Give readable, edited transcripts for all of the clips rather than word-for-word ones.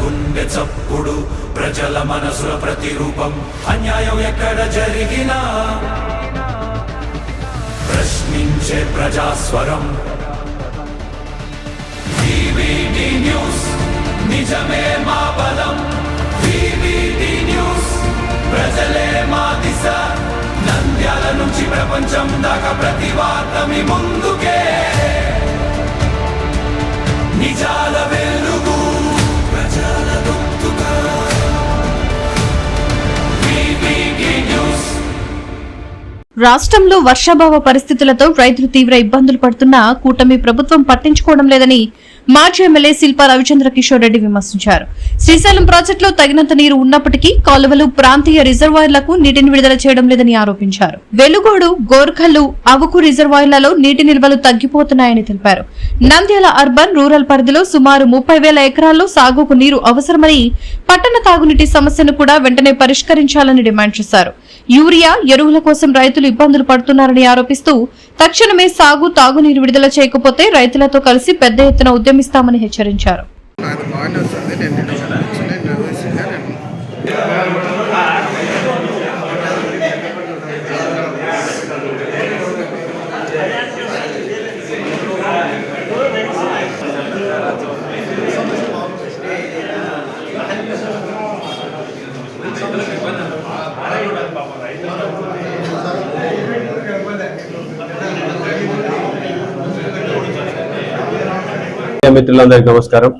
గుండె చప్పుడు ప్రజల మనసుల ప్రతిరూపం అన్యాయం ఎక్కడ జరిగినా ప్రశ్నించే ప్రజాస్వరం వివిడి న్యూస్ నిజమే మా బలం వివిడి న్యూస్ ప్రజలే మా దిశ నంద్యాల నుంచి ప్రపంచం దాకా ప్రతి వార్త మీ ముందుకే నిజాల వెలుగు ప్రజల గొంతుగా వివిడి న్యూస్. రాష్ట్రంలో వర్షాభావ పరిస్థితులతో రైతులు తీవ్ర ఇబ్బందులు పడుతున్నా కూటమి ప్రభుత్వం పట్టించుకోవడం లేదని మాజీ ఎమ్మెల్యే శిల్పా రవిచంద్ర కిషోర్ రెడ్డి విమర్శించారు. శ్రీశైలం ప్రాజెక్టులో తగినంత నీరు ఉన్నప్పటికీ కాలువలు ప్రాంతీయ రిజర్వాయర్లకు నీటిని విడుదల చేయడం లేదని ఆరోపించారు. వెలుగోడు, గోర్ఖల్లు, అవుకు రిజర్వాయర్లలో నీటి నిల్వలు తగ్గిపోతున్నాయని తెలిపారు. నంద్యాల అర్బన్, రూరల్ పరిధిలో సుమారు 30,000 ఎకరాల్లో సాగుకు నీరు అవసరమని, పట్టణ తాగునీటి సమస్యను కూడా వెంటనే పరిష్కరించాలని డిమాండ్ చేశారు. యూరియా, ఎరువుల కోసం రైతులు ఇబ్బందులు పడుతున్నారని ఆరోపిస్తూ తక్షణమే సాగు, తాగునీరు విడుదల చేయకపోతే రైతులతో కలిసి పెద్ద ఎత్తున ఉద్యమిస్తామని హెచ్చరించారు. మిత్రులందరికీ నమస్కారం.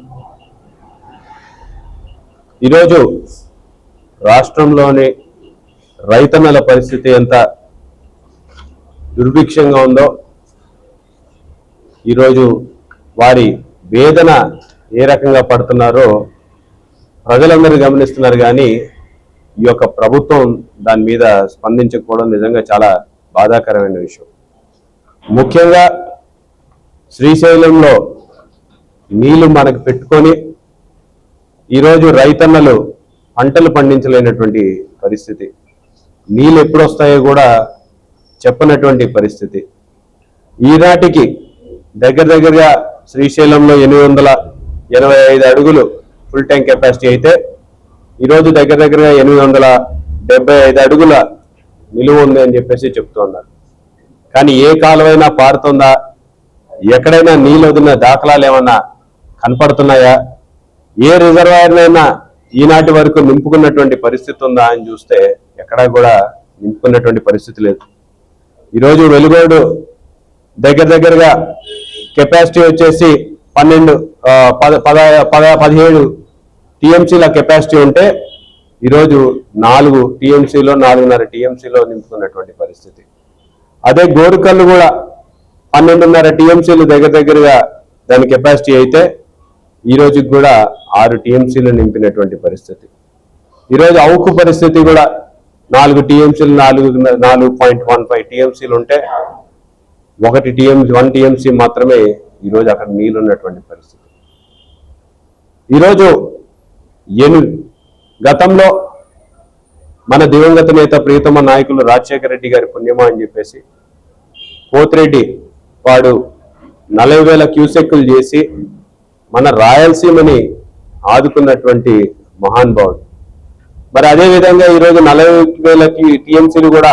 ఈరోజు రాష్ట్రంలోని రైతన్నల పరిస్థితి ఎంత దుర్భిక్షంగా ఉందో, ఈరోజు వారి వేదన ఏ రకంగా పడుతున్నారో ప్రజలందరూ గమనిస్తున్నారు. కానీ ఈ యొక్క ప్రభుత్వం దాని మీద స్పందించకపోవడం నిజంగా చాలా బాధాకరమైన విషయం. ముఖ్యంగా శ్రీశైలంలో నీళ్లు మనకు పెట్టుకొని ఈరోజు రైతన్నలు పంటలు పండించలేనటువంటి పరిస్థితి, నీళ్ళు ఎప్పుడు వస్తాయో కూడా చెప్పనటువంటి పరిస్థితి. ఈనాటికి దగ్గరగా శ్రీశైలంలో 885 అడుగులు ఫుల్ ట్యాంక్ కెపాసిటీ అయితే ఈరోజు దగ్గరగా 875 అడుగుల నిలువ ఉంది అని చెప్పేసి చెప్తూ ఉన్నారు. కానీ ఏ కాలువైనా పారుతుందా, ఎక్కడైనా నీళ్ళు వదిలిన దాఖలాలు ఏమన్నా కనపడుతున్నాయా, ఏ రిజర్వాయర్నైనా ఈనాటి వరకు నింపుకున్నటువంటి పరిస్థితి ఉందా అని చూస్తే ఎక్కడా కూడా నింపుకున్నటువంటి పరిస్థితి లేదు. ఈరోజు వెలుగోడు దగ్గరగా కెపాసిటీ వచ్చేసి 17 టీఎంసీల కెపాసిటీ ఉంటే ఈరోజు 4 టీఎంసీలో 4.5 టీఎంసీలో నింపుకున్నటువంటి పరిస్థితి. అదే గోరుకల్లు కూడా 12.5 టీఎంసీలు దగ్గరగా దాని కెపాసిటీ అయితే ఈ రోజుకి కూడా 6 టీఎంసీలు నింపినటువంటి పరిస్థితి. ఈరోజు అవుకు పరిస్థితి కూడా 4 టీఎంసీలు 4.15 టీఎంసీలు ఉంటే 1 టీఎంసీ మాత్రమే ఈరోజు అక్కడ నీళ్ళు ఉన్నటువంటి పరిస్థితి. ఈరోజు గతంలో మన దివంగత నేత ప్రియతమ నాయకులు రాజశేఖర రెడ్డి గారి పుణ్యమా అని చెప్పేసి పోతిరెడ్డి వాడు 40,000 క్యూసెక్కులు చేసి మన రాయలసీమని ఆదుకున్నటువంటి మహానుభావుడు. మరి అదేవిధంగా ఈరోజు 40,000 టీఎంసీలు కూడా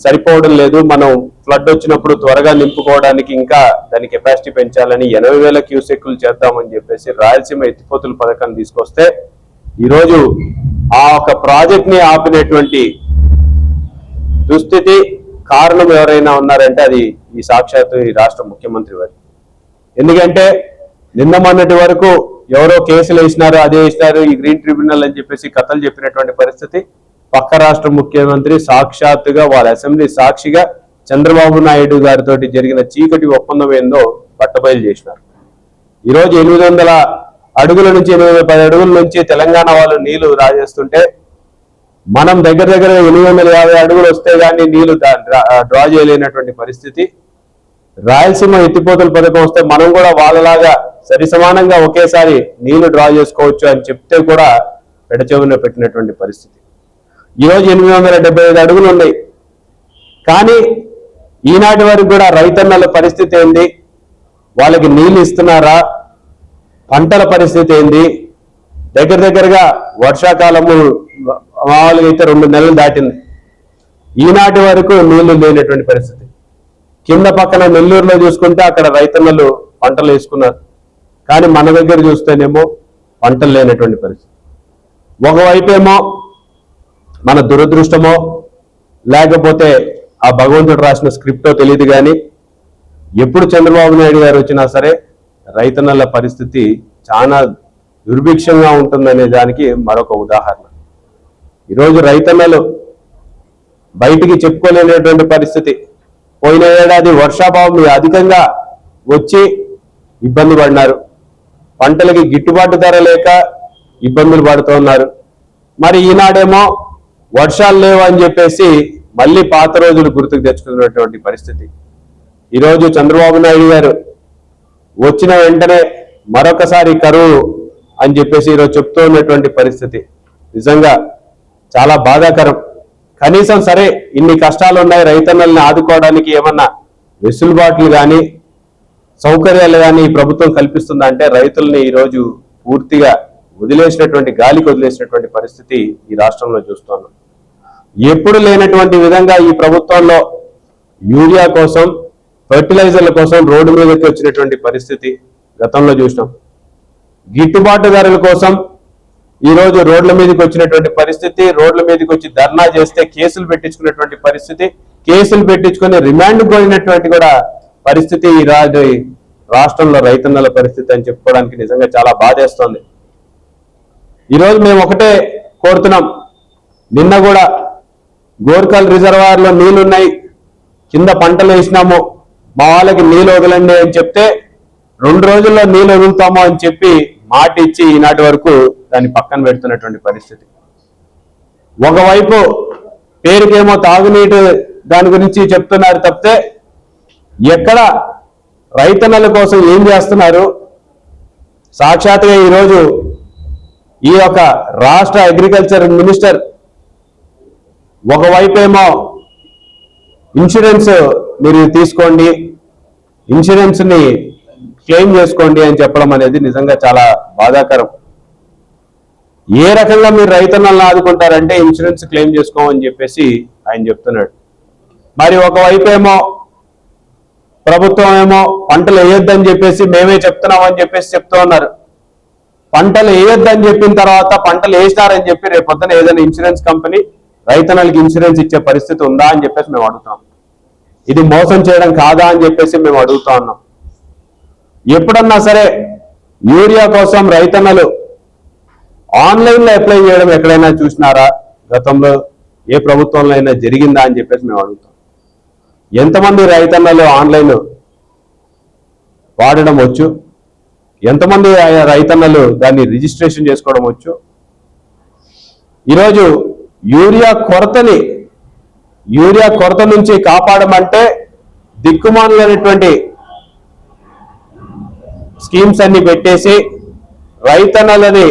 సరిపోవడం లేదు. మనం ఫ్లడ్ వచ్చినప్పుడు త్వరగా నింపుకోవడానికి ఇంకా దాని కెపాసిటీ పెంచాలని 80,000 క్యూసెక్కులు చేద్దామని చెప్పేసి రాయలసీమ ఎత్తిపోతుల పథకాన్ని తీసుకొస్తే ఈరోజు ఆ ఒక ప్రాజెక్ట్ ని ఆపినటువంటి దుస్థితి కారణం ఎవరైనా ఉన్నారంటే అది ఈ సాక్షాత్తు ఈ రాష్ట్ర ముఖ్యమంత్రి వారు. ఎందుకంటే నిన్న మొన్నటి వరకు ఎవరో కేసులు వేసినారు, అదే వేసినారు, ఈ గ్రీన్ ట్రిబ్యునల్ అని చెప్పేసి కథలు చెప్పినటువంటి పరిస్థితి. పక్క రాష్ట్ర ముఖ్యమంత్రి సాక్షాత్తుగా వాళ్ళ అసెంబ్లీ సాక్షిగా చంద్రబాబు నాయుడు గారితో జరిగిన చీకటి ఒప్పందం ఏందో బట్టబయలు చేసినారు. ఈరోజు 800 అడుగుల నుంచి 810 అడుగుల నుంచి తెలంగాణ వాళ్ళు నీళ్లు రాజేస్తుంటే మనం దగ్గరగా 850 అడుగులు వస్తే కానీ నీళ్లు డ్రా చేయలేనటువంటి పరిస్థితి. రాయలసీమ ఎత్తిపోతల పథకం వస్తే మనం కూడా వాళ్ళలాగా సరి సమానంగా ఒకేసారి నీళ్లు డ్రా చేసుకోవచ్చు అని చెప్తే కూడా పెడచెవిన పెట్టినటువంటి పరిస్థితి. ఈరోజు 875 అడుగులు ఉన్నాయి. కానీ ఈనాటి వరకు కూడా రైతన్నల పరిస్థితి ఏంది, వాళ్ళకి నీళ్లు ఇస్తున్నారా, పంటల పరిస్థితి ఏంది, దగ్గరగా వర్షాకాలము మామూలుగా అయితే 2 నెలలు దాటింది. ఈనాటి వరకు నీళ్లు లేనటువంటి పరిస్థితి. కింద పక్కన నెల్లూరులో చూసుకుంటే అక్కడ రైతన్నలు పంటలు వేసుకున్నారు. కానీ మన దగ్గర చూస్తేనేమో పంటలు లేనటువంటి పరిస్థితి. ఒకవైపేమో మన దురదృష్టమో లేకపోతే ఆ భగవంతుడు రాసిన స్క్రిప్టో తెలియదు, కానీ ఎప్పుడు చంద్రబాబు నాయుడు గారు వచ్చినా సరే రైతన్నల పరిస్థితి చాలా దుర్భిక్షంగా ఉంటుందనే దానికి మరొక ఉదాహరణ. ఈరోజు రైతన్నలు బయటికి చెప్పుకోలేనటువంటి పరిస్థితి. పోయిన ఏడాది వర్షాభావం అధికంగా వచ్చి ఇబ్బంది పడినారు. పంటలకి గిట్టుబాటు ధర లేక ఇబ్బందులు పడుతూ ఉన్నారు. మరి ఈనాడేమో వర్షాలు లేవు అని చెప్పేసి మళ్ళీ పాత రోజులు గుర్తుకు తెచ్చుకున్నటువంటి పరిస్థితి. ఈరోజు చంద్రబాబు నాయుడు గారు వచ్చిన వెంటనే మరొకసారి కరువు అని చెప్పేసి ఈరోజు చెప్తూ ఉన్నటువంటి పరిస్థితి నిజంగా చాలా బాధాకరం. కనీసం సరే ఇన్ని కష్టాలు ఉన్నాయి, రైతన్నల్ని ఆదుకోవడానికి ఏమన్నా వెసులుబాట్లు కానీ సౌకర్యాలు కానీ ఈ ప్రభుత్వం కల్పిస్తుందా అంటే రైతుల్ని ఈరోజు పూర్తిగా వదిలేసినటువంటి గాలికి వదిలేసినటువంటి పరిస్థితి ఈ రాష్ట్రంలో చూస్తున్నాం. ఎప్పుడు లేనటువంటి విధంగా ఈ ప్రభుత్వంలో యూరియా కోసం ఫెర్టిలైజర్ల కోసం రోడ్డు మీదకి వచ్చినటువంటి పరిస్థితి గతంలో చూసినాం. గిట్టుబాటు ధరల కోసం ఈరోజు రోడ్ల మీదకి వచ్చినటువంటి పరిస్థితి. రోడ్ల మీదకి వచ్చి ధర్నా చేస్తే కేసులు పెట్టించుకున్నటువంటి పరిస్థితి, కేసులు పెట్టించుకుని రిమాండ్ పోయినటువంటి కూడా పరిస్థితి ఈ రాష్ట్రంలో రైతన్నల పరిస్థితి అని చెప్పుకోవడానికి నిజంగా చాలా బాధేస్తోంది. ఈరోజు మేము ఒకటే కోరుతున్నాం, నిన్న కూడా గోర్కల్ రిజర్వాయర్లో నీళ్లున్నాయి, కింద పంటలు వేసినాము, మా వాళ్ళకి నీళ్ళు వదలండి అని చెప్తే 2 రోజుల్లో నీళ్ళు వదులుతాము అని చెప్పి మాట ఇచ్చి ఈనాటి వరకు దాన్ని పక్కన పెడుతున్నటువంటి పరిస్థితి. ఒకవైపు పేరుకేమో తాగునీటి దాని గురించి చెప్తున్నారు తప్పితే ఎక్కడ రైతన్నల కోసం ఏం చేస్తున్నారు? సాక్షాత్గా ఈరోజు ఈ యొక్క రాష్ట్ర అగ్రికల్చర్ మినిస్టర్ ఒకవైపేమో ఇన్సూరెన్స్ మీరు తీసుకోండి, ఇన్సూరెన్స్ ని క్లెయిమ్ చేసుకోండి అని చెప్పడం అనేది నిజంగా చాలా బాధాకరం. ఏ రకంగా మీరు రైతన్నలను ఆదుకుంటారంటే ఇన్సూరెన్స్ క్లెయిమ్ చేసుకోమని చెప్పేసి ఆయన చెప్తున్నాడు. మరి ఒకవైపేమో ప్రభుత్వం ఏమో పంటలు వేయొద్దని చెప్పేసి మేమే చెప్తున్నామని చెప్పేసి చెప్తూ ఉన్నారు. పంటలు వేయొద్దని చెప్పిన తర్వాత పంటలు వేసినారని చెప్పి రేపు పొద్దున ఏదైనా ఇన్సూరెన్స్ కంపెనీ రైతన్నలకి ఇన్సూరెన్స్ ఇచ్చే పరిస్థితి ఉందా అని చెప్పేసి మేము అడుగుతాం. ఇది మోసం చేయడం కాదా అని చెప్పేసి మేము అడుగుతా ఉన్నాం. ఎప్పుడన్నా సరే యూరియా కోసం రైతన్నలు ఆన్లైన్లో అప్లై చేయడం ఎక్కడైనా చూసినారా? గతంలో ఏ ప్రభుత్వంలో అయినా జరిగిందా అని చెప్పేసి మేము అడుగుతాం. ఎంతమంది రైతన్నలు ఆన్లైన్ వాడడం వచ్చు? ఎంతమంది రైతన్నలు దాన్ని రిజిస్ట్రేషన్ చేసుకోవడం వచ్చు? ఈరోజు యూరియా కొరత నుంచి కాపాడమంటే దిక్కుమానులైనటువంటి స్కీమ్స్ అన్ని పెట్టేసి రైతన్నలని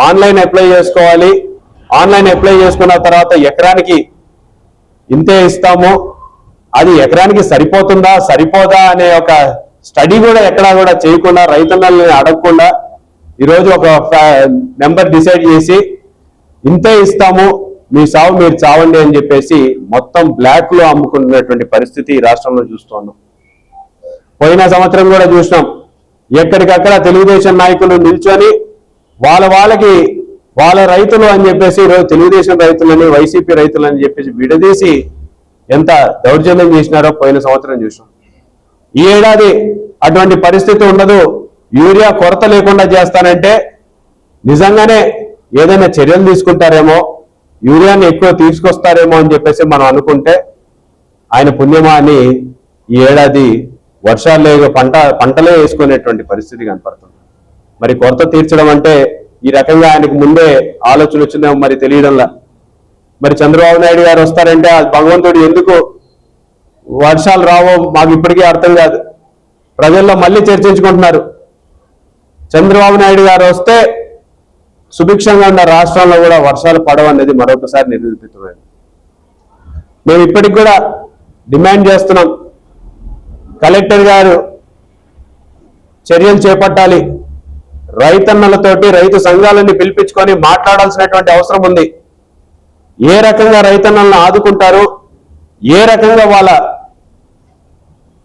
ఆన్లైన్ అప్లై చేసుకోవాలి, ఆన్లైన్ అప్లై చేసుకున్న తర్వాత ఎకరానికి ఇంతే ఇస్తాము, అది ఎకరానికి సరిపోతుందా సరిపోదా అనే ఒక స్టడీ కూడా ఎక్కడా కూడా చేయకుండా రైతన్నల్ని అడగకుండా ఈరోజు ఒక నెంబర్ డిసైడ్ చేసి ఇంతే ఇస్తాము, మీ సాగు మీరు చావండి అని చెప్పేసి మొత్తం బ్లాక్ లో అమ్ముకున్నటువంటి పరిస్థితి ఈ రాష్ట్రంలో చూస్తున్నాం. పోయిన సంవత్సరం కూడా చూసినాం, ఎక్కడికక్కడ తెలుగుదేశం నాయకులు నిల్చొని వాళ్ళకి వాళ్ళ రైతులు అని చెప్పేసి ఈరోజు తెలుగుదేశం రైతులని వైసీపీ రైతులు అని చెప్పేసి విడదీసి ఎంత దౌర్జన్యం చేసినారో పోయిన సంవత్సరం చూసాం. ఈ ఏడాది అటువంటి పరిస్థితి ఉండదు, యూరియా కొరత లేకుండా చేస్తానంటే నిజంగానే ఏదైనా చర్యలు తీసుకుంటారేమో, యూరియాని ఎక్కువ తీసుకొస్తారేమో అని చెప్పేసి మనం అనుకుంటే ఆయన పుణ్యమా అని ఈ ఏడాది వర్షాలు లేక పంటలే వేసుకునేటువంటి పరిస్థితి కనపడుతుంది. మరి కొరత తీర్చడం అంటే ఈ రకంగా ఆయనకు ముందే ఆలోచన వచ్చిందేమో మరి తెలియడంలా. మరి చంద్రబాబు నాయుడు గారు వస్తారంటే ఆ భగవంతుడు ఎందుకు వర్షాలు రావో మాకు ఇప్పటికీ అర్థం కాదు. ప్రజల్లో మళ్ళీ చర్చించుకుంటున్నారు, చంద్రబాబు నాయుడు గారు వస్తే సుభిక్షంగా ఉన్న రాష్ట్రంలో కూడా వర్షాలు పడవనేది మరొకసారి నిరూపితమైంది. మేము ఇప్పటికి కూడా డిమాండ్ చేస్తున్నాం, కలెక్టర్ గారు చర్యలు చేపట్టాలి, రైతన్నలతోటి రైతు సంఘాలని పిలిపించుకొని మాట్లాడాల్సినటువంటి అవసరం ఉంది. ఏ రకంగా రైతన్నలను ఆదుకుంటారు, ఏ రకంగా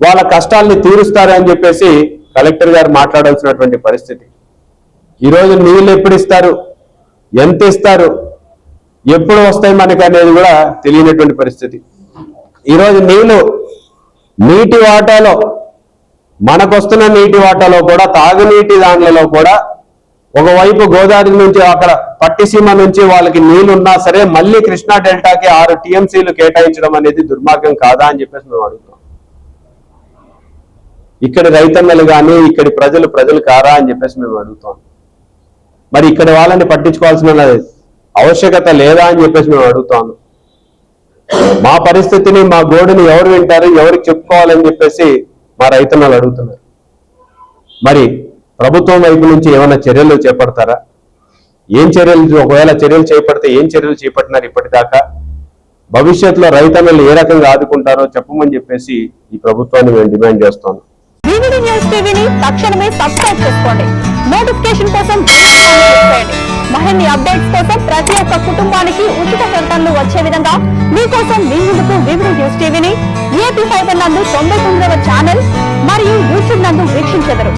వాళ్ళ కష్టాలని తీరుస్తారు అని చెప్పేసి కలెక్టర్ గారు మాట్లాడాల్సినటువంటి పరిస్థితి. ఈరోజు నీళ్ళు ఎప్పుడు ఇస్తారు, ఎంత ఇస్తారు, ఎప్పుడు వస్తాయి మనకి అనేది కూడా తెలియనటువంటి పరిస్థితి. ఈరోజు నీటి వాటాలో మనకొస్తున్న నీటి వాటాలో కూడా తాగునీటి దానిలో కూడా ఒకవైపు గోదావరి నుంచి అక్కడ పట్టిసీమ నుంచి వాళ్ళకి నీళ్లు ఉన్నా సరే మళ్ళీ కృష్ణా డెల్టాకి 6 టీఎంసీలు కేటాయించడం అనేది దుర్మార్గం కాదా అని చెప్పేసి మేము అడుగుతాం. ఇక్కడి రైతన్నలు కానీ ఇక్కడి ప్రజలు కారా అని చెప్పేసి మేము అడుగుతాం. మరి ఇక్కడ వాళ్ళని పట్టించుకోవాల్సిన ఆవశ్యకత లేదా అని చెప్పేసి మేము అడుగుతాను. మా పరిస్థితిని, మా గోడుని ఎవరు వింటారు, ఎవరికి చెప్పుకోవాలని చెప్పేసి మా రైతన్నలు అడుగుతున్నారు. మరి ప్రభుత్వం వైపు నుంచి ఏమైనా చర్యలు చేపడతారా? ఏం చర్యలు, ఒకవేళ చర్యలు చేపడితే ఏం చర్యలు చేపట్టినారు ఇప్పటిదాకా? భవిష్యత్తులో రైతన్నలు ఏ రకంగా ఆదుకుంటారో చెప్పమని చెప్పేసి ఈ ప్రభుత్వాన్ని మేము డిమాండ్ చేస్తాను. వివిడి న్యూస్ టీవీని తక్షణమే సబ్స్క్రైబ్ చేసుకోండి. నోటిఫికేషన్ కోసం బెల్ ఐకాన్ క్లిక్ చేయండి. మరిన్ని అప్డేట్స్ కోసం ప్రతి ఒక్క కుటుంబానికి ఉచిత ప్రకటనలు వచ్చే విధంగా మీకోసం మీ ముందుకు వివిడి న్యూస్ టీవీని ఏపీ 5 నందు 99వ ఛానల్ మరియు యూట్యూబ్ నందు వీక్షించెదరు.